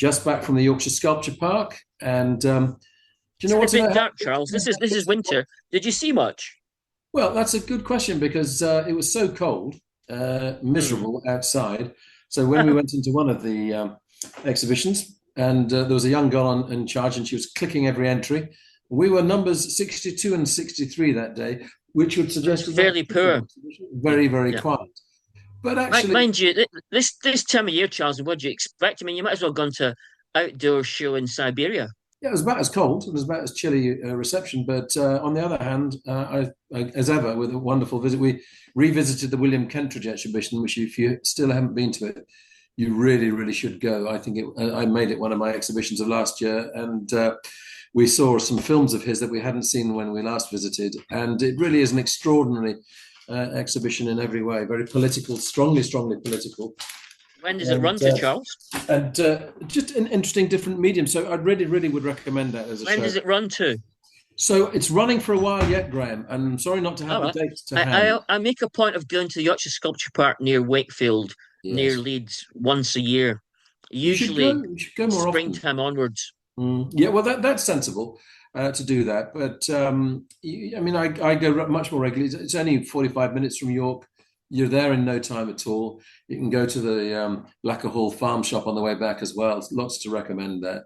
just back from the Yorkshire Sculpture Park. And do you know It's a what's in bit it? dark, Charles. This is winter. Did you see much? Well, that's a good question because it was so cold, Hmm. miserable outside. So when we went into one of the exhibitions, and there was a young girl in charge, and she was clicking every entry. We were numbers 62 and 63 that day, which would That's suggest a very fairly trivial poor. exhibition, Yeah, very, very yeah. quiet. But actually, Mind you, this time of year, Charles, what do you expect? I mean, you might as well have gone to outdoor show in Siberia. yeah, it was about as cold. It was about as chilly a reception. But on the other hand, as ever, with a wonderful visit, we revisited the William Kentridge exhibition, which if you still haven't been to it, you really, really should go. I think I made it one of my exhibitions of last year, and we saw some films of his that we hadn't seen when we last visited, and it really is an extraordinary exhibition in every way. Very political, strongly, strongly political, When does it and run to, Charles? just an interesting different medium. So I really, really would recommend that as a When show. does it run to? So it's running for a while yet, Graham, and I'm sorry not to have All the right. dates to I, hand. I I make a point of going to the Yorkshire Sculpture Park near Wakefield, near Yes, Leeds, once a year, you should go. usually You should go more often. springtime onwards. Yeah, well, that's sensible to do that. But I mean, I go much more regularly. It's only 45 minutes from York. You're there in no time at all. You can go to the Blacker Hall Farm Shop on the way back as well. Lots to recommend there.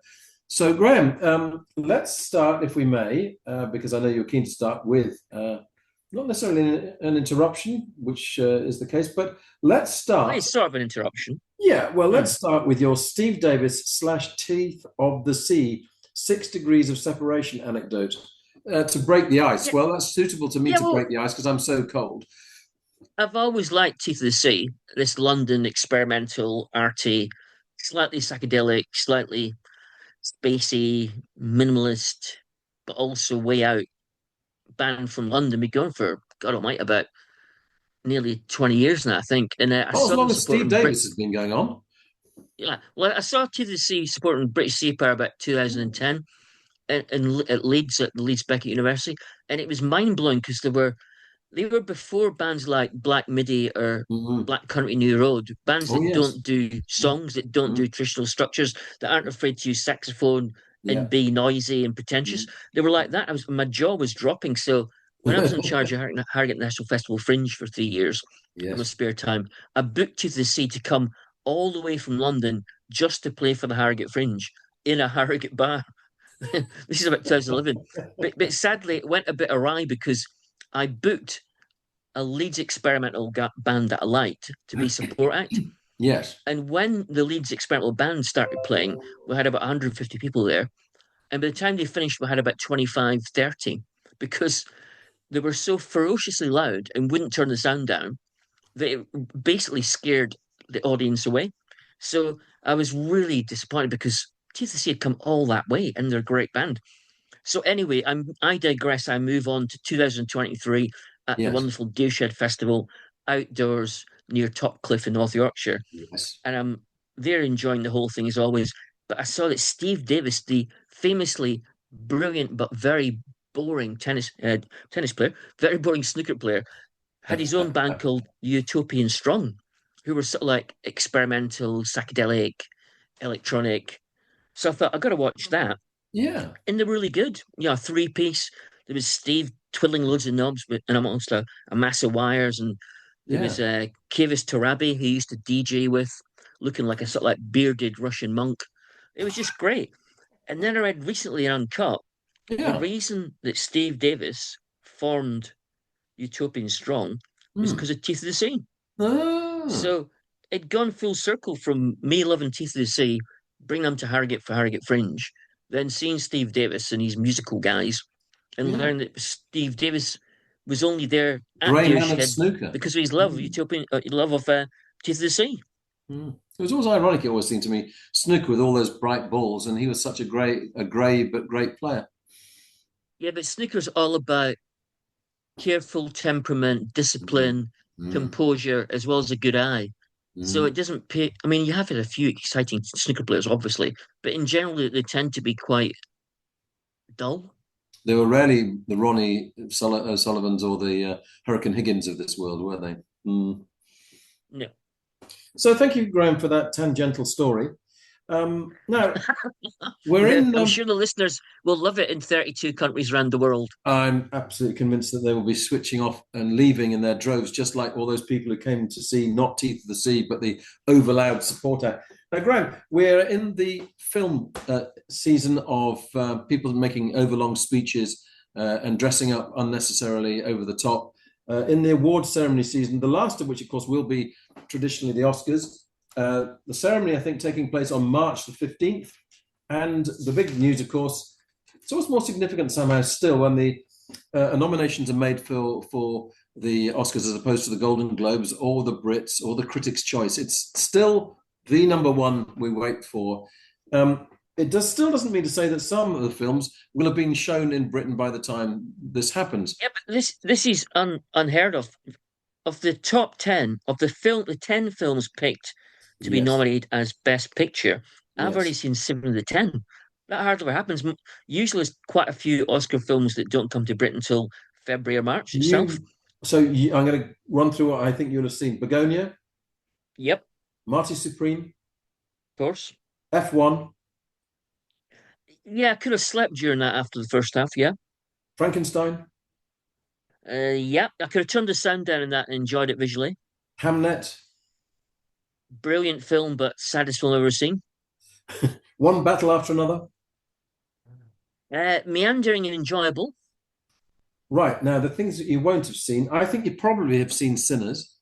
So, Graham, let's start, if we may, because I know you're keen to start with not necessarily an interruption, which is the case, but let's Well, start. it's sort of an interruption. Yeah, well, Hmm. let's start with your Steve Davis slash Teeth of the Sea 6 degrees of separation anecdote to break the ice. Yeah, Well, that's suitable to me yeah. to Well, break the ice because I'm so cold. I've always liked Teeth of the Sea, this London experimental, arty, slightly psychedelic, slightly spacey, minimalist, but also way out band from London. Been going for God Almighty about nearly 20 years now, I think. And I Not as saw them long as Steve supporting Brit. Davis has been going on. Yeah, well, I saw TDC supporting British Sea Power about 2010 at Leeds at the Leeds Beckett University, and it was mind blowing because they were before bands like Black Midi or Mhm. Black Country New Road, bands Oh, that yes. don't do songs, that don't Mhm. do traditional structures, that aren't afraid to use saxophone and Yeah. be noisy and pretentious. Mhm. They were like that. My jaw was dropping. So when I was in charge of Harrogate National Festival Fringe for 3 years in my Yes. spare time, I booked to the sea to come all the way from London just to play for the Harrogate Fringe in a Harrogate bar. This is about 2011. But sadly, it went a bit awry because I booked a Leeds experimental band that I liked to be support act. Yes. And when the Leeds experimental band started playing, we had about 150 people there. And by the time they finished, we had about 25, 30 because they were so ferociously loud and wouldn't turn the sound down that it basically scared the audience away. So I was really disappointed because TCC had come all that way and they're a great band. So anyway, I digress. I move on to 2023 at the Yes. wonderful Dewshed Festival outdoors near Topcliffe in North Yorkshire, Yes. and I'm there enjoying the whole thing as always. But I saw that Steve Davis, the famously brilliant but very boring tennis player, very boring snooker player, had his own band called Utopian Strong, who were sort of like experimental, psychedelic, electronic. So I thought I got to watch that, Yeah. and they're really good. You know, three piece. There was Steve twiddling loads of knobs and amongst a mass of wires, and there was Yeah. Kavis Tarabi, who used to DJ with, looking like a sort of like bearded Russian monk. It was just great. And then I read recently in Uncut, the Yeah. reason that Steve Davis formed Utopian Strong was Hmm. because of Teeth of the Sea. Ah. So it'd gone full circle from me loving Teeth of the Sea, bring them to Harrogate for Harrogate Fringe, then seeing Steve Davis and his musical guys, and Yeah. learn that Steve Davis was only there at Grey man of Deershed snooker. because of his love of Hmm. Utopian, love of Teeth of the Sea. Mm. It was always ironic, it always seemed to me, snooker with all those bright balls, and he was such a grey but great player. Yeah, but snooker's all about careful temperament, Mm. discipline, Mm. composure, as well as a good eye. So Mm. it doesn't pay. I mean, you have had a few exciting snooker players, obviously, but in general, they tend to be quite dull. They were rarely the Sullivans or the Hurricane Higgins of this world, were they? Mm. No. So thank you, Graham, for that tangential story. Now we're in. I'm sure the listeners will love it in 32 countries around the world. I'm absolutely convinced that they will be switching off and leaving in their droves, just like all those people who came to see not Teeth of the Sea, but the overloud support act. Now, Graham, we're in the film season of people making overlong speeches and dressing up unnecessarily over the top. In the award ceremony season, the last of which, of course, will be traditionally the Oscars. The ceremony, I think, taking place on March the 15th. And the big news, of course, it's always more significant somehow still when the nominations are made for the Oscars as opposed to the Golden Globes or the Brits or the Critics' Choice. It's still the number one we wait for. Still doesn't mean to say that some of the films will have been shown in Britain by the time this happens. Yeah, but this is unheard of. Of the top 10 of the 10 films picked to be Yes, nominated as Best Picture, I've already yes. seen 7 of the 10. That hardly ever happens. Usually, there's quite a few Oscar films that don't come to Britain until February or March itself. You, I'm going to run through what I think you'll have seen: Begonia, Yep, of Marty Supreme, course. F1, Yeah, I could have slept during that after the first half. Yeah, Frankenstein, yeah, I could have turned the sound down in that and enjoyed it visually. Hamnet, Brilliant film, but saddest film I've ever seen. One Battle After Another. Meandering and enjoyable. Right, now the things that you won't have seen, I think you probably have seen Sinners.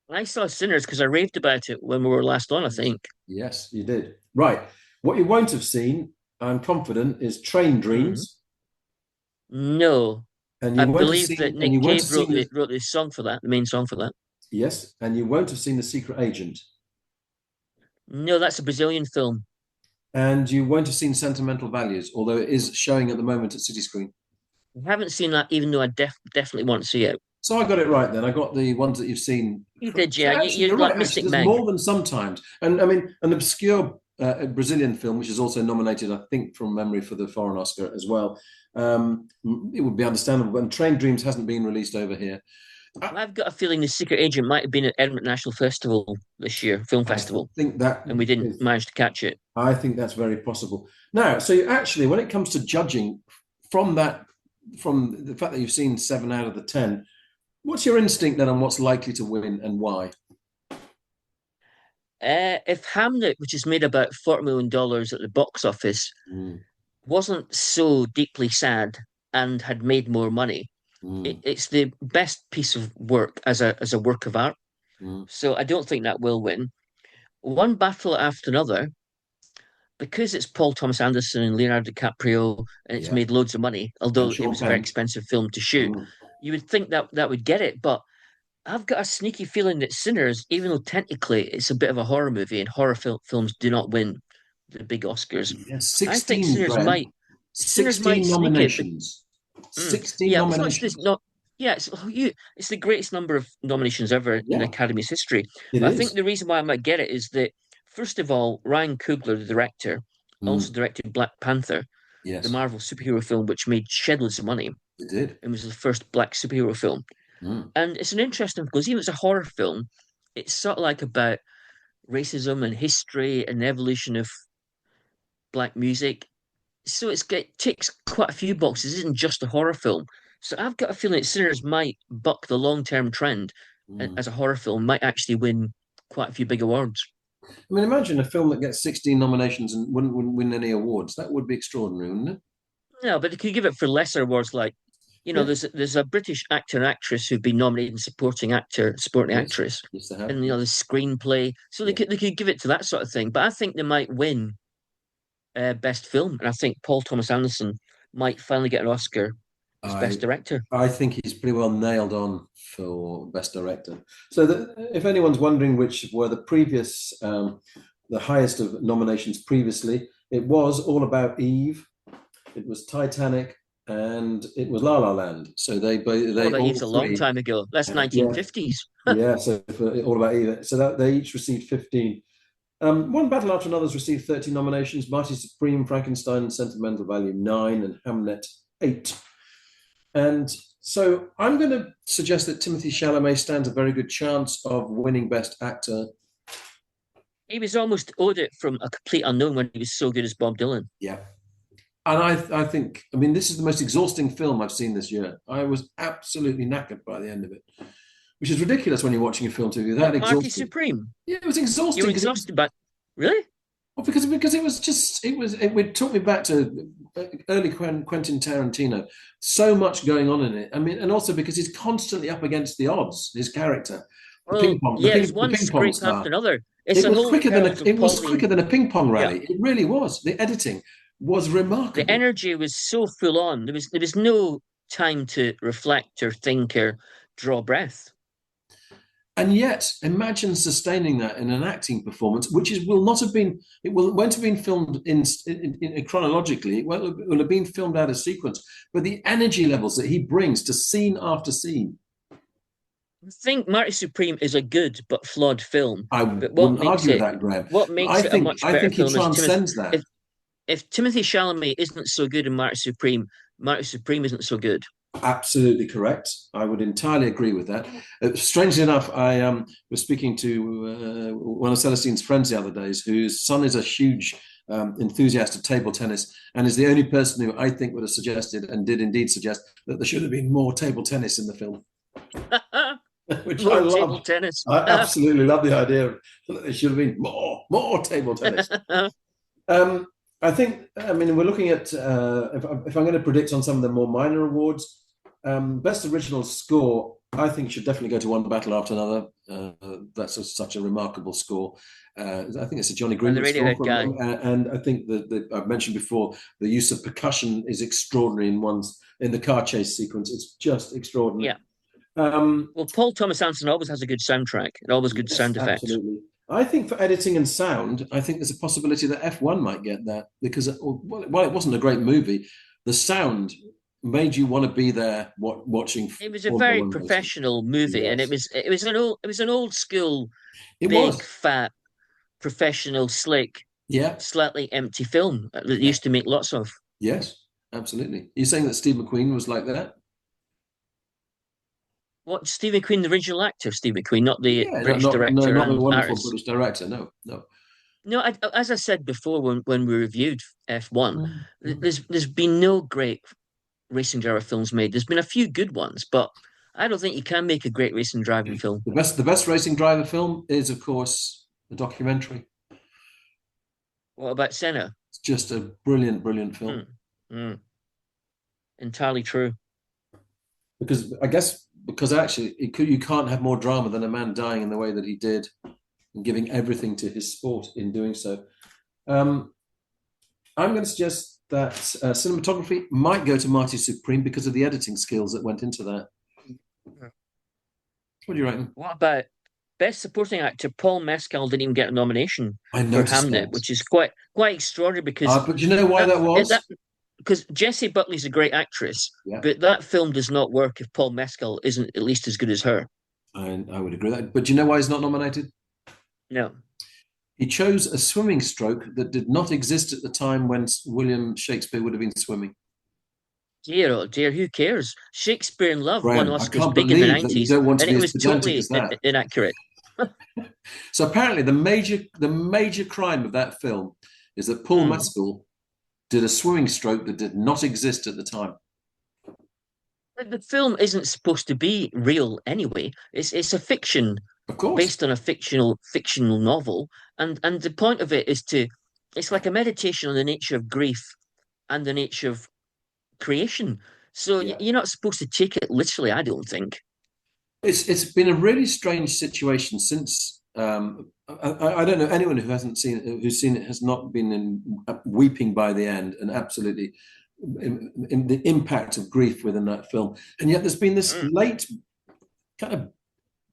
I saw Sinners because I raved about it when we were last on, I Yes, think. yes, you did. Right. What you won't have seen, I'm confident, is Train Mm. Dreams, No, and I you won't have believe seen, that and Nick you won't have Cave seen the wrote the song for that, the main song for that. yes, and you won't have seen The Secret Agent, No, that's a Brazilian film. and you won't have seen Sentimental Values, although it is showing at the moment at City Screen. I haven't seen that, even though I definitely want to see it. So I got it right then. I got the ones that you've seen. You did, yeah. Actually, You're you're like right. Actually, Mystic there's Meg. more than sometimes. And I mean, an obscure Brazilian film, which is also nominated, I think, from memory for the foreign Oscar as well. It would be understandable. And Train Dreams hasn't been released over here. I, I've got a feeling The Secret Agent might have been at Edinburgh National Festival this year, film I festival, think that and we didn't is. manage to catch it. I think that's very possible. Now, so you actually, when it comes to judging from that, from the fact that you've seen 7 out of the 10, what's your instinct then on what's likely to win and why? If Hamlet, which has made about $40 million at the box office, Mm, wasn't so deeply sad and had made more money, mm, it's the best piece of work as a work of art. mm. So I don't think that will win. One battle after another, because it's Paul Thomas Anderson and Leonardo DiCaprio, and it's Yeah, made loads of money, and although it Sean was a very Penn. expensive film to shoot. Mm. You would think that that would get it, but I've got a sneaky feeling that Sinners, even though technically it's a bit of a horror movie and films do not win the big Oscars, Yes, I think 16, Graham. Sinners might 16 sneak it. nominations. Mm. 16 Yeah, it's not just nominations. not. Yeah, it's the greatest number of nominations ever in Yeah, Academy's history. it But I think is. the reason why I might get it is that first of all, Ryan Coogler, the director, also Mm. directed Black Panther, the Yes, Marvel superhero film, which made shed loads of money it did. and was the first black superhero film. Mm. And it's an interesting because even though it's a horror film, it's sort of like about racism and history and the evolution of black music. So it ticks quite a few boxes. It isn't just a horror film. So I've got a feeling that Sinners might buck the long-term trend Mm. as a horror film, might actually win quite a few big awards. I mean, imagine a film that gets 16 nominations and wouldn't win any awards. That would be extraordinary, wouldn't it? No, but they could give it for lesser awards like, Yeah. there's a British actor and actress who've been nominated in supporting Yes. actress, Yes, they have. and the Yes. screenplay. So Yeah. they could give it to that sort of thing. But I think they might win best film, and I think Paul Thomas Anderson might finally get an Oscar as best I director. I think he's pretty well nailed on for best director. So if anyone's wondering which were the previous, the highest of nominations previously, it was All About Eve, it was Titanic, and it was La La Land. So All they About all Eve's a long three, time ago. That's yeah, 1950s. yeah. So for All About Eve, so that they each received 15. One Battle After Another's received 30 nominations. Marty Supreme, Frankenstein, Sentimental Value 9, and Hamlet 8. And so I'm going to suggest that Timothy Chalamet stands a very good chance of winning Best Actor He was almost owed it from a complete unknown when he was so good as Bob Dylan. Yeah. And I think, I mean, this is the most exhausting film I've seen this year. I was absolutely knackered by the end of it, which is ridiculous when you're watching a film to be that What, Marty exhausted. Supreme? Yeah, it was You exhausting were because it was exhausted, but really? well, because it was just it took me back to early Quentin Tarantino. So much going on in it. I mean, and also because he's constantly up against the odds. His character, Well, yeah, it's the one ping pong scrape after star. another. It's a whole parallel It was Pauline. quicker than a ping pong Yeah, rally. It really was. The editing was the remarkable. energy was so full on. There was no time to reflect or think or draw breath. And yet, imagine sustaining that in an acting performance, which is will not have been it will won't have been filmed in chronologically. It will have been filmed out of sequence. But the energy levels that he brings to scene after scene, I think Marty Supreme is a good but flawed film. I But wouldn't argue with that, Graham. what makes it a much I better think he film is Timothy. transcends that. If Timothy Chalamet isn't so good in Marty Supreme isn't so good. Absolutely correct. I would entirely agree with that. Strangely enough, I was speaking to one of Celestine's friends the other days, whose son is a huge enthusiast of table tennis, and is the only person who I think would have suggested and did indeed suggest that there should have been more table tennis in the film, which I More table love. tennis. I absolutely love the idea that there should have been more table tennis. Um, I think, I mean, we're looking at, if I'm going to predict on some of the more minor awards, best original score, I think should definitely go to One Battle After Another. Such a remarkable score. I think it's a Johnny And the Greenwood score Radiohead guy. and I think that I've mentioned before the use of percussion is extraordinary in the car chase sequence. It's just extraordinary. Yeah. Um, Well, Paul Thomas Anderson always has a good soundtrack and always good yes, sound effects. absolutely. I think for editing and sound, I think there's a possibility that F1 might get that because while it wasn't a great movie, the sound made you want to be there watching It was a Formula very One racing. professional movie, and Yes, it was an old school, it big, was. fat, professional, slick, Yeah, slightly empty film that they yeah, used to make lots of. yes, absolutely. You're saying that Steve McQueen was like that? What Steve McQueen, the original actor, Steve McQueen, not the Yeah, British no, director not the and wonderful artist. British director. No, no. No, as I said before when we reviewed F1, Mm. there's been no great racing driver films made. There's been a few good ones, but I don't think you can make a great racing driving film. The best racing driver film is, of course, the documentary. What about Senna? It's just a brilliant, brilliant Hmm. film. Hmm. Entirely true. Because I guess because actually you can't have more drama than a man dying in the way that he did and giving everything to his sport in doing so. Um, I'm going to suggest that cinematography might go to Marty Supreme because of the editing skills that went into that. What do you reckon? What about Best Supporting Actor? Paul Mescal didn't even get a nomination I for noticed Hamnet, that. which is quite extraordinary because But do you know why that that was? because Jessie Buckley's a great actress, Yeah, but that film does not work if Paul Mescal isn't at least as good as her. I would agree with that. But do you know why he's not nominated? No. He chose a swimming stroke that did not exist at the time when William Shakespeare would have been swimming. Dear, oh dear, who cares? Shakespeare in Love won Graham, I Oscars can't big in the believe that you 90s, don't want to and be it as was pedantic totally as that. inaccurate. So apparently, the major crime of that film is that Paul Hmm. Mescal did a swimming stroke that did not exist at the time. The film isn't supposed to be real anyway. It's a fiction Of course, based on a fictional novel, and the point of it is to it's like a meditation on the nature of grief and the nature of creation. So yeah. you're not supposed to take it literally, I don't think. It's been a really strange situation since I don't know anyone who's seen it has not been weeping by the end and absolutely in the impact of grief within that film. And yet there's been this Mm. late kind of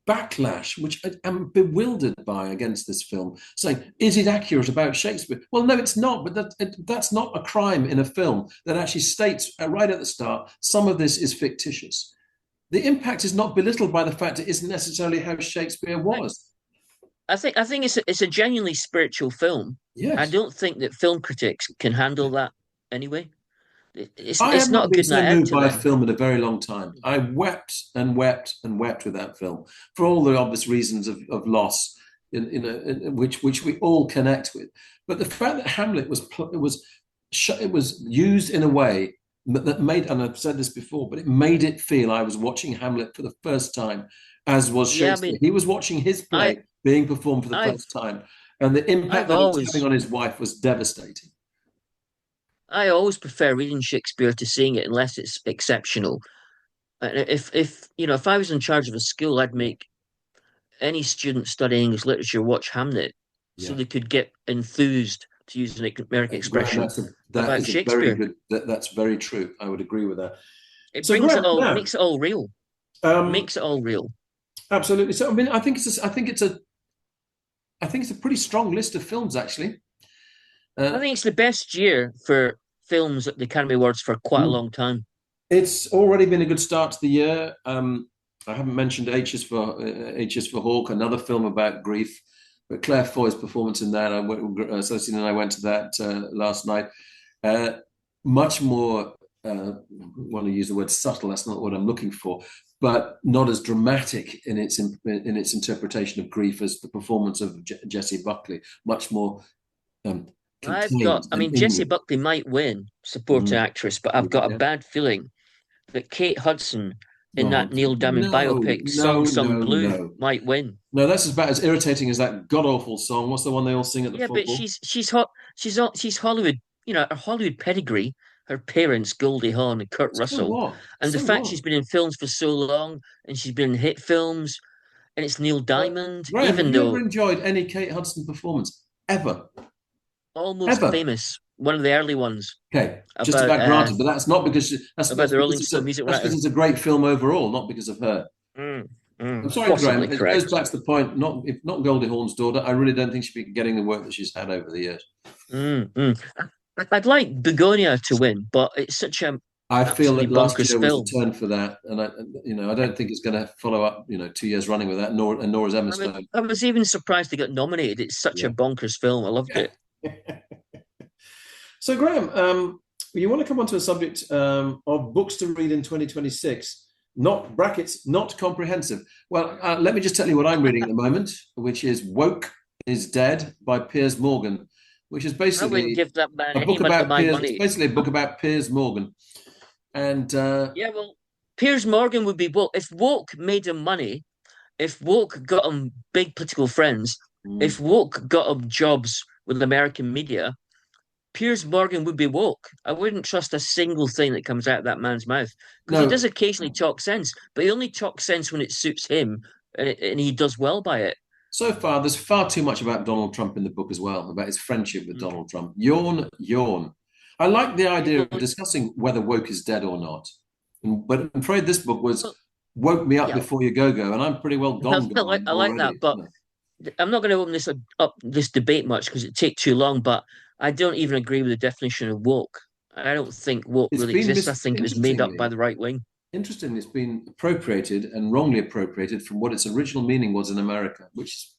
backlash, which I'm bewildered by against this film, saying, is it accurate about Shakespeare? Well, no, it's not, but that's not a crime in a film that actually states right at the start, some of this is fictitious. The impact is not belittled by the fact it isn't necessarily how Shakespeare was. I think it's a genuinely spiritual film. I Yes. don't think that film critics can handle that anyway. I It's have not not a been good so night out moved to by a them. film in a very long time. I wept and wept and wept with that film for all the obvious reasons of loss. which we all connect with. But the fact that Hamlet it was used in a way that made, and I've said this before, but it made it feel I was watching Hamlet for the first time, as was Yeah, I Shakespeare. mean, He was watching his I play being performed for the I've first time, and the impact I've that it was having always on his wife was devastating. I always prefer reading Shakespeare to seeing it unless it's exceptional. And if you know if I was in charge of a school, I'd make any student studying English literature watch Hamlet so Yeah. they could get enthused, to use an American Graham, expression, that about is a very Shakespeare. good. That's very true. I would agree with that. It So, brings it Graham, all, now, makes it all real, um, makes it all real. absolutely. So, I mean, I think it's a pretty strong list of films, actually. I Uh, think it's the best year for films at the Academy Awards for quite a mm. long time. It's already been a good start to the year. I haven't mentioned H is for Hawk, another film about grief, but Claire Foy's performance in that. Cecily and I went to that last night. Uh, Much more. I want to use the word subtle. That's not what I'm looking for, but not as dramatic in its interpretation of grief as the performance of Jessie Buckley. Much more contained I and mean, Jessie inward. Buckley might win supporting Mm. actress, but I've got a Yeah. bad feeling that Kate Hudson in Oh, that Neil Diamond no, biopic, Song no, Sung no, Blue, no. might win. No, that's about as irritating as that god awful song. What's the one they all sing at the Yeah, but football? she's Hollywood, her Hollywood pedigree, her parents, Goldie Hawn and Kurt So Russell, what? and the So fact what? she's been in films for so long and she's been in hit films, and it's Neil Diamond, Graham, have even you ever though enjoyed any Kate Hudson performance? Ever? Almost Ever? Famous, one of the early ones Okay, just about about granted, but that's not because about the Rolling Stone music that's because writer. it's a great film overall, not because of her. I'm sorry, Graham. Possibly It goes correct. back to the point. Not if not Goldie Hawn's daughter. I really don't think she'd be getting the work that she's had over the years. Mm, mm. I'd like Begonia to win, but it's such a I feel that absolutely last bonkers year was the film. turn for that, and I don't think it's going to follow up. 2 years running with that, nor is Emma Stone. I was even surprised they got nominated. It's such a Yeah. bonkers film. I loved it. So, Graham, you want to come on to a subject of books to read in 2026, not brackets, not comprehensive. Well, let me just tell you what I'm reading at the moment, which is Woke is Dead by Piers Morgan, which is I wouldn't basically give that man a any book of about my Piers. It's money. basically a book about Piers Morgan. And Yeah, well, Piers Morgan would be woke. If woke made him money, if woke got him big political friends, if mm, woke got him jobs with American media, Piers Morgan would be woke. I wouldn't trust a single thing that comes out of that man's mouth because he does no, occasionally talk sense, but he only talks sense when it suits him, and he does well by it. so far, there's far too much about Donald Trump in the book as well, about his friendship with Mm. Donald Trump. Yawn, yawn. I like the Yeah, idea of well, discussing whether woke is dead or not. But I'm afraid this book was well, woke me up yeah, before you go, and I'm pretty well gone I like that, already. but I'm not going to open this debate much because it'd take too long. But I don't even agree with the definition of woke. I don't think woke It's really been exists. I think it was made up by the right wing. interestingly, it's been appropriated and wrongly appropriated from what its original meaning was in America, which is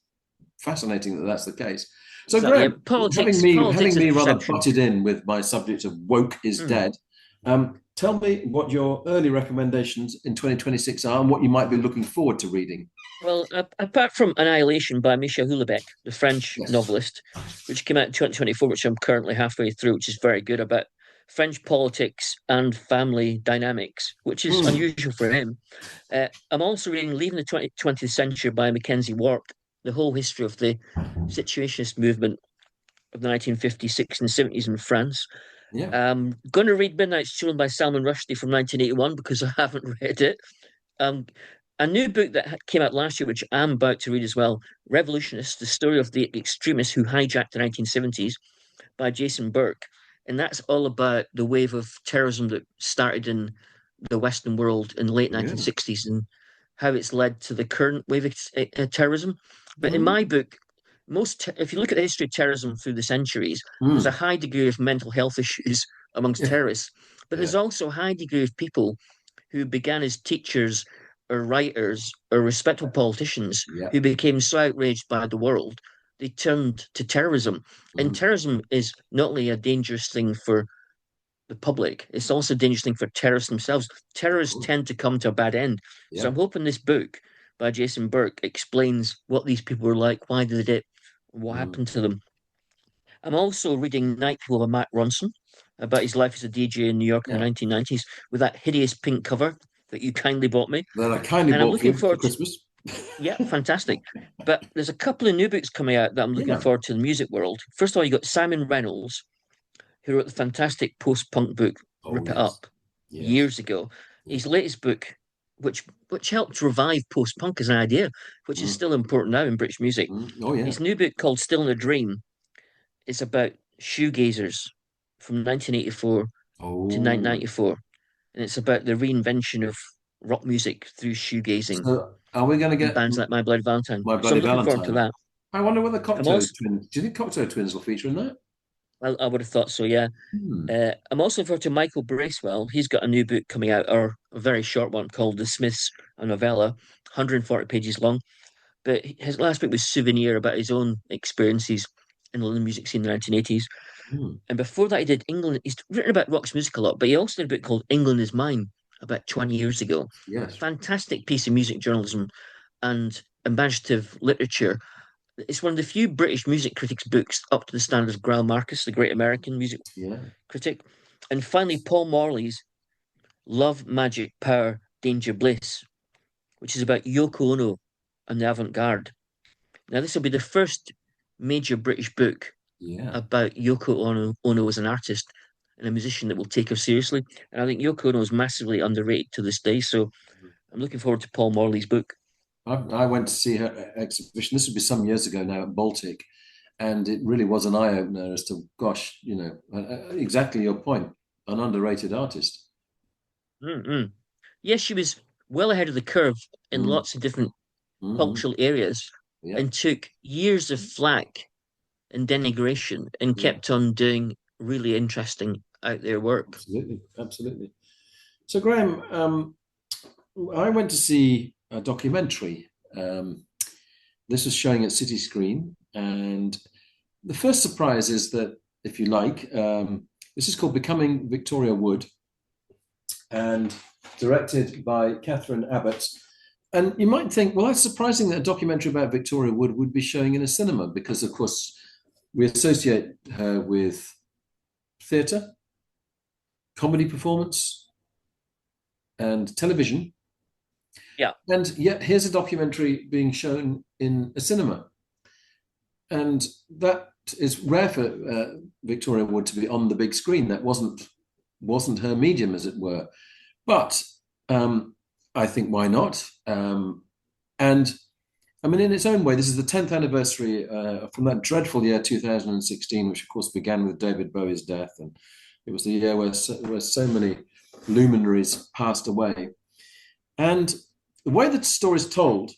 fascinating that that's the case. So, Exactly. Yeah, Graham, having politics is me rather perception. butted in with my subject of woke is Hmm. dead, tell me what your early recommendations in 2026 are and what you might be looking forward to reading. Well, apart from Annihilation by Michel Houellebecq, the French Yes. novelist, which came out in 2024, which I'm currently halfway through, which is very good about French politics and family dynamics, which is Mm, unusual for him. I'm also reading Leaving the 20th Century by Mackenzie Ward, the whole history of the Situationist movement of the 1950s, 60s, and 70s in France. yeah. Going to read Midnight Children by Salman Rushdie from 1981 because I haven't read it. Um, a new book that came out last year, which I'm about to read as well, Revolutionists, the story of the extremists who hijacked the 1970s by Jason Burke. And that's all about the wave of terrorism that started in the Western world in the late Really? 1960s and how it's led to the current wave of terrorism. But in Mm, my book, if you look at the history of terrorism through the centuries, there's a mm, high degree of mental health issues amongst yeah. terrorists. But Yeah. there's also a high degree of people who began as teachers or writers or respectable politicians Yeah. who became so outraged by the world they turned to terrorism. And Mm, terrorism is not only a dangerous thing for the public, it's also a dangerous thing for terrorists themselves. of Terrorists course. tend to come to a bad end. So Yeah. I'm hoping this book by Jason Burke explains what these people were like, why they did it, what Mm. happened to them. I'm also reading Night People by Matt Ronson about his life as a DJ in New York in the Yeah, 1990s with that hideous pink cover that you kindly bought me. that I kindly And I'm bought for looking you for forward to, Christmas. yeah, fantastic. But there's a couple of new books coming out that I'm looking Yeah. forward to in the music world. First of all, you got Simon Reynolds, who wrote the fantastic post-punk book Oh Rip It yes, Up yes, years ago. His yes. latest book, which helped revive post-punk as an idea, which is Mm, still important now in British music. mm. Oh yeah. His new book called Still in a Dream is about shoegazers from 1984 to Oh, 1994, and it's about the reinvention of rock music through shoegazing so are we going to and get bands like My Bloody Valentine. My So Bloody I'm looking forward to Valentine? that. I wonder whether I'm Cocktail also, Twins. Do you think Cocktail Twins will feature in that? I would have thought so, yeah. Hmm. I'm also looking forward to Michael Bracewell. He's got a new book coming out, or a very short one called The Smiths, a novella, 140 pages long. But his last book was Souvenir about his own experiences in the London music scene in the 1980s. Hmm. And before that, he did England. He's written about Rock's music a lot, but he also did a book called England is Mine about 20 years ago. Yes. Fantastic piece of music journalism and imaginative literature. It's one of the few British music critics' books up to the standards of Grail Marcus, the great American music Yeah. critic. And finally, Paul Morley's Love, Magic, Power, Danger, Bliss, which is about Yoko Ono and the avant garde. Now, this will be the first major British book Yeah. about Ono as an artist and a musician that will take her seriously. And I think Yoko Ono is massively underrated to this day. So I'm looking forward to Paul Morley's book. I went to see her exhibition. This would be some years ago now at Baltic, and it really was an eye opener as to, gosh, exactly your point, an underrated artist. Mm-mm. Yes, she was well ahead of the curve in Mm, lots of different mm, cultural areas yeah, and took years of flack and denigration and yeah, kept on doing really interesting out there work. absolutely, absolutely. So, Graham, I went to see a documentary. This was showing at City Screen, and the first surprise is that, if you like, this is called Becoming Victoria Wood, and directed by Catherine Abbott. And you might think, well, that's surprising that a documentary about Victoria Wood would be showing in a cinema, because, of course, we associate her with theatre, comedy performance, and television. Yeah, And yet, here's a documentary being shown in a cinema. And that is rare for Victoria Wood to be on the big screen. That wasn't her medium, as it were. But I think, why not? And I mean, in its own way, this is the 10th anniversary from that dreadful year 2016, which of course began with David Bowie's death, and it was the year where so many luminaries passed away. And the way that the story is told,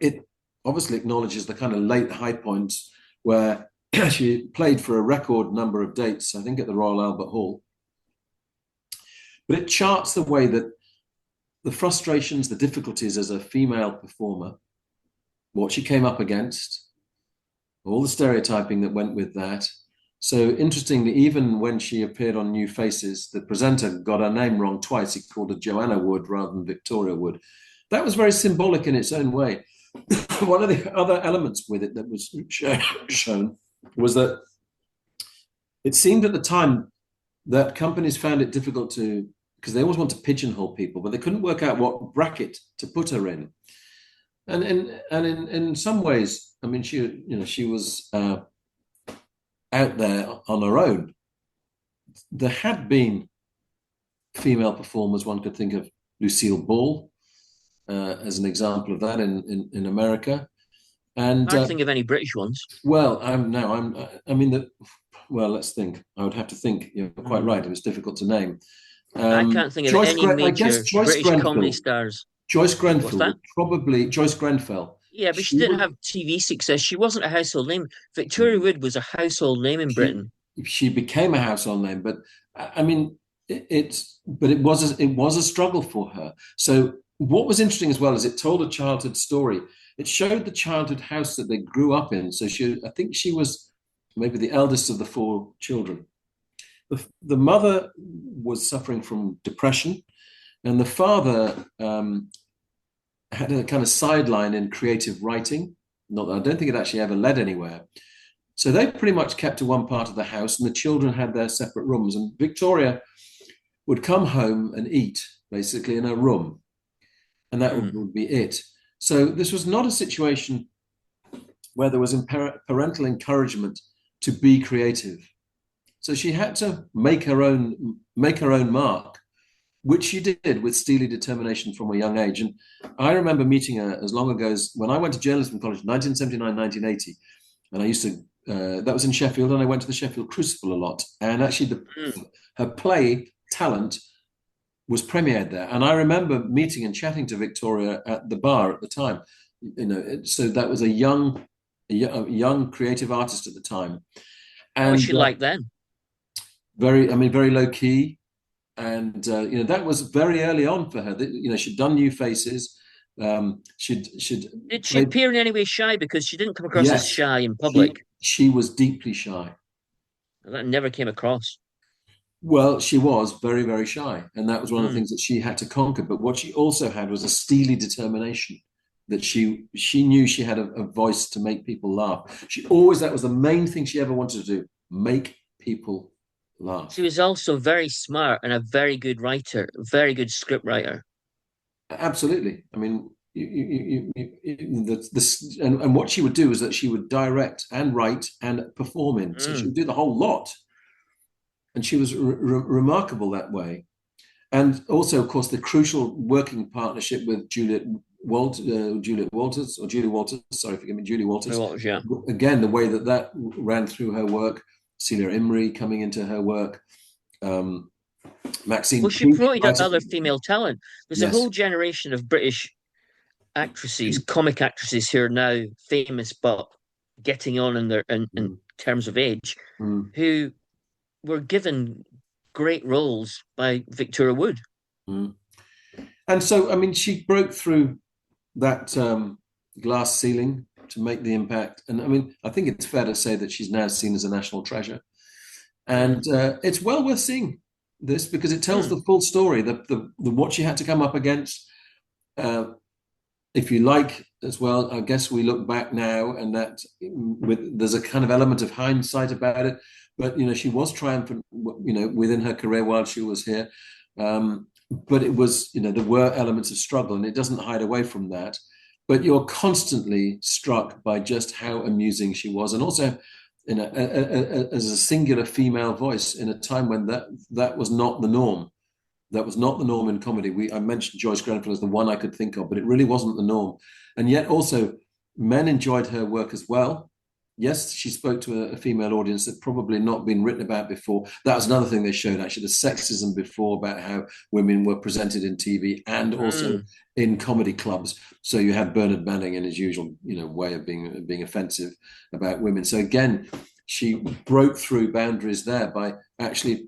it obviously acknowledges the kind of late high points where she played for a record number of dates, I think at the Royal Albert Hall. But it charts the way that the frustrations, the difficulties as a female performer, what she came up against, all the stereotyping that went with that. So interestingly, even when she appeared on New Faces, the presenter got her name wrong twice. He called her Joanna Wood rather than Victoria Wood. That was very symbolic in its own way. One of the other elements with it that was shown was that it seemed at the time that companies found it difficult to, because they always want to pigeonhole people, but they couldn't work out what bracket to put her in. And in some ways, I mean, she was out there on her own. There had been female performers. One could think of Lucille Ball as an example of that in America. And can't think of any British ones. well, I'm now I'm I mean that. Well, let's think. I would have to think. You're quite Mm. right. It was difficult to name. I can't think of any I guess major Joyce British comedy Grenfell. stars. Joyce What's Grenfell that? would probably Joyce Grenfell. Yeah, but she She didn't would. have TV success. She wasn't a household name. Victoria Wood was a household name in She Britain. she became a household name, but I mean it was a struggle for her. So what was interesting as well is it told a childhood story. It showed the childhood house that they grew up in. So I think she was maybe the eldest of the four children. The mother was suffering from depression, and the father had a kind of sideline in creative writing. Not that I don't think it actually ever led anywhere. So they pretty much kept to one part of the house, and the children had their separate rooms. And Victoria would come home and eat basically in her room, and that Mm. would be it. So this was not a situation where there was parental encouragement to be creative. So she had to make her own mark, which she did with steely determination from a young age. And I remember meeting her as long ago as when I went to journalism college, 1979, 1980, and I used to. That was in Sheffield, and I went to the Sheffield Crucible a lot. And actually, Mm. her play Talent was premiered there. And I remember meeting and chatting to Victoria at the bar at the time. So that was a young creative artist at the time, What was and she like then? very low key. And that was very early on for her. She'd done New Faces. She'd Did she played. appear in any way shy? Because she didn't come across as Yes, shy in she public. she was deeply shy. That never came across. Well, she was very, very shy, and that was one of the Mm. things that she had to conquer. But what she also had was a steely determination that she knew she had a voice to make people laugh. That was the main thing she ever wanted to do: make people She laugh. was also very smart and a very good writer, very good script writer. Absolutely. I mean, and what she would do is that she would direct and write and perform in. So she Mm. would do the whole lot, and she was remarkable that way. And also, of course, the crucial working partnership with Juliet Walters, or Julie Walters. Sorry, forgive me, Julie Walters. Well, yeah. Again, the way that ran through her work. Celia Imrie coming into her work. Um, Well, Maxine she Peake, promoted right at other the female talent. There's a whole yes. generation of British actresses, comic actresses, who are now famous but getting on in Mm, terms of age, mm, who were given great roles by Victoria Wood. mm. And so, I mean, she broke through that glass ceiling to make the impact. And I mean, I think it's fair to say that she's now seen as a national treasure. Mm. And it's well worth seeing this because it tells Mm. the full story, the what she had to come up against. Uh, if you like, as well, I guess we look back now, and that there's a kind of element of hindsight about it. But she was triumphant, within her career while she was here. But it was, there were elements of struggle, and it doesn't hide away from that. But you're constantly struck by just how amusing she was, and also as a singular female voice in a time when that was not the norm. That was not the norm in comedy. I mentioned Joyce Grenfell as the one I could think of, but it really wasn't the norm. And yet, also, men enjoyed her work as well. Yes, she spoke to a female audience that probably not been written about before. That was another thing they showed, actually, the sexism before about how women were presented in TV and also Mm. in comedy clubs. So you had Bernard Manning in his usual, way of being offensive about women. So again, she broke through boundaries there by actually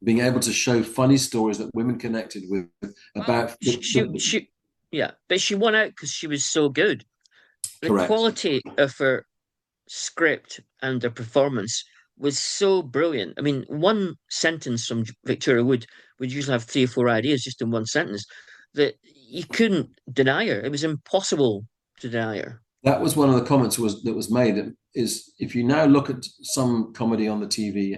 being able to show funny stories that women connected with Well, about yeah, but she won out because she was so good. The correct. quality of her script and her performance was so brilliant. I mean, one sentence from Victoria would usually have three or four ideas just in one sentence that you couldn't deny her. It was impossible to deny her. That was one of the comments that was made, is if you now look at some comedy on the TV,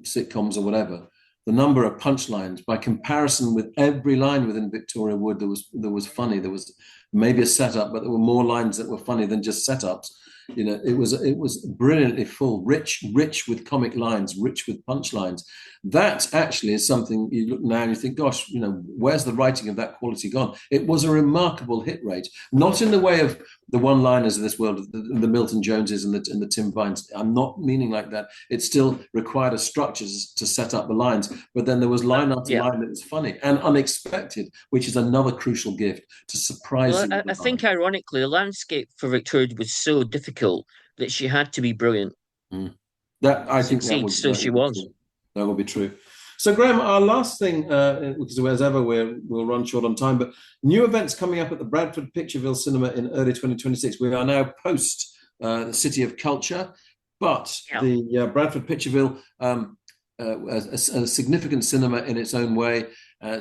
sitcoms or whatever, the number of punchlines by comparison with every line within Victoria Wood that was funny. There was maybe a setup, but there were more lines that were funny than just setups. It was brilliantly full, rich with comic lines, rich with punchlines. That actually is something you look now and you think, gosh, where's the writing of that quality gone? It was a remarkable hit rate, not in the way of the one-liners of this world, the Milton Joneses and the Tim Vines. I'm not meaning like that. It still required a structure to set up the lines, but then there was line after Yeah. line that was funny and unexpected, which is another crucial gift to surprise Well, you I with a think line. ironically, the landscape for Victoria was so difficult that she had to be brilliant Mm. That to I think that succeed. would So that she would be was. true. That would be true. So, Graham, our last thing, because as ever we'll run short on time, but new events coming up at the Bradford Pictureville Cinema in early 2026. We are now post the City of Culture, but Yeah. the Bradford Pictureville, a significant cinema in its own way,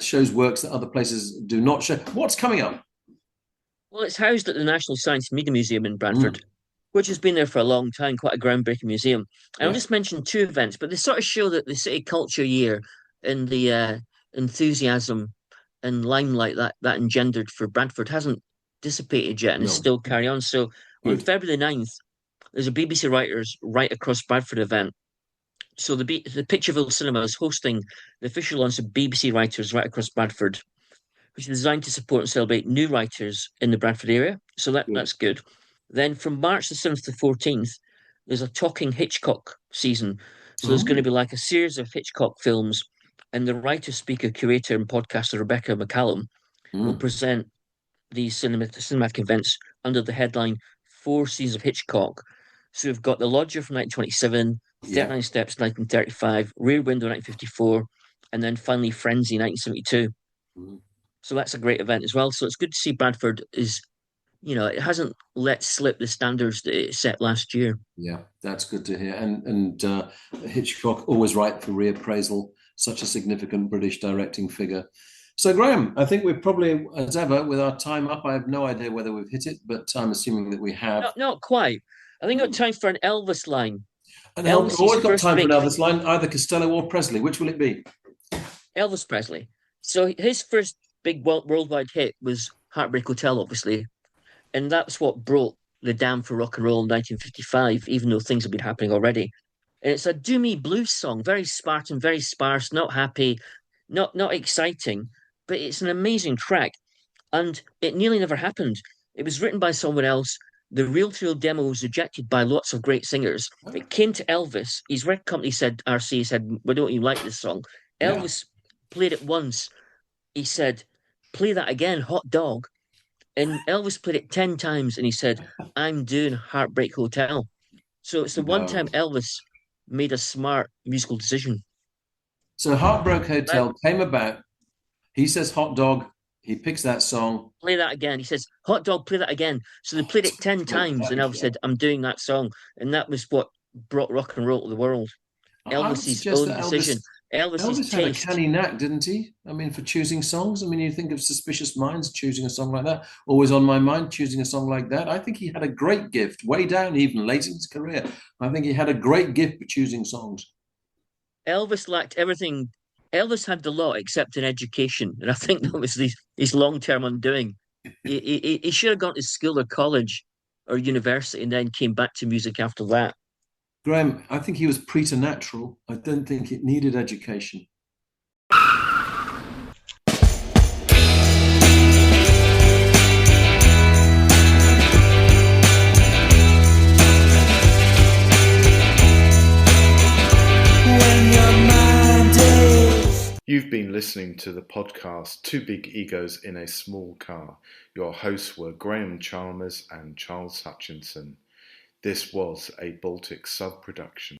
shows works that other places do not show. What's coming up? Well, it's housed at the National Science and Media Museum in Bradford, Mm, which has been there for a long time, quite a groundbreaking museum. And I'll yeah. just mention two events, but they sort of show that the City Culture Year and the enthusiasm and limelight that engendered for Bradford hasn't dissipated yet and is No. still carry on. So on Good. February the 9th, there's a BBC Writers Right Across Bradford event. So the Pictureville Cinema is hosting the official launch of BBC Writers Right Across Bradford, which is designed to support and celebrate new writers in the Bradford area. So Good. that's good. Then from March the 7th to 14th, there's a Talking Hitchcock season. So there's going to Oh, be like a series of Hitchcock films, and the writer, speaker, curator, and podcaster Rebecca McCallum will mm, present these cinematic events under the headline Four Seasons of Hitchcock. So we've got The Lodger from 1927, yeah. 39 Steps 1935, Rear Window 1954, and then finally Frenzy 1972. Mm. So that's a great event as well. So it's good to see Bradford it hasn't let slip the standards that it set last year. Yeah, that's good to hear. And Hitchcock always right for reappraisal, such a significant British directing figure. So, Graham, I think we're probably, as ever, with our time up. I have no idea whether we've hit it, but I'm assuming that we have. Not quite. I think I've got Hmm. time for an Elvis line. And I've Elvis's always got first time for big an Elvis line, either Costello or Presley. Which will it be? Elvis Presley. So his first big worldwide hit was Heartbreak Hotel, obviously, and that's what broke the dam for rock and roll in 1955, even though things had been happening already. And it's a doomy blues song, very Spartan, very sparse, not happy, not exciting, but it's an amazing track. And it nearly never happened. It was written by someone else. The reel-to-reel demo was rejected by lots of great singers. Oh, It came to Elvis. His record company said, RC said, "We don't even like this song." yeah. Elvis played it once. He said, "Play that again, hot dog." And Elvis played it 10 times and he said, "I'm doing Heartbreak Hotel." So it's the one No. time Elvis made a smart musical decision. So, Heartbroken That Hotel came about. He says hot dog. He picks that song. play that again. He says, "Hot dog, play that again." So they played it 10 times and Elvis said, "I'm doing that song." And that was what brought rock and roll to the world. I would Elvis's suggest own that decision. Elvis's Elvis had a taste. canny knack, didn't he? I mean, for choosing songs. I mean, you think of Suspicious Minds, choosing a song like that. Always on My Mind, choosing a song like that. I think he had a great gift, way down even late in his career. I think he had a great gift for choosing songs. Elvis lacked everything. Elvis had the lot except an education. And I think that was his long-term undoing. He should have gone to school or college or university and then came back to music after that. Graham, I think he was preternatural. I don't think it needed education. You've been listening to the podcast Two Big Egos in a Small Car. Your hosts were Graham Chalmers and Charles Hutchinson. This was a Baltic sub production.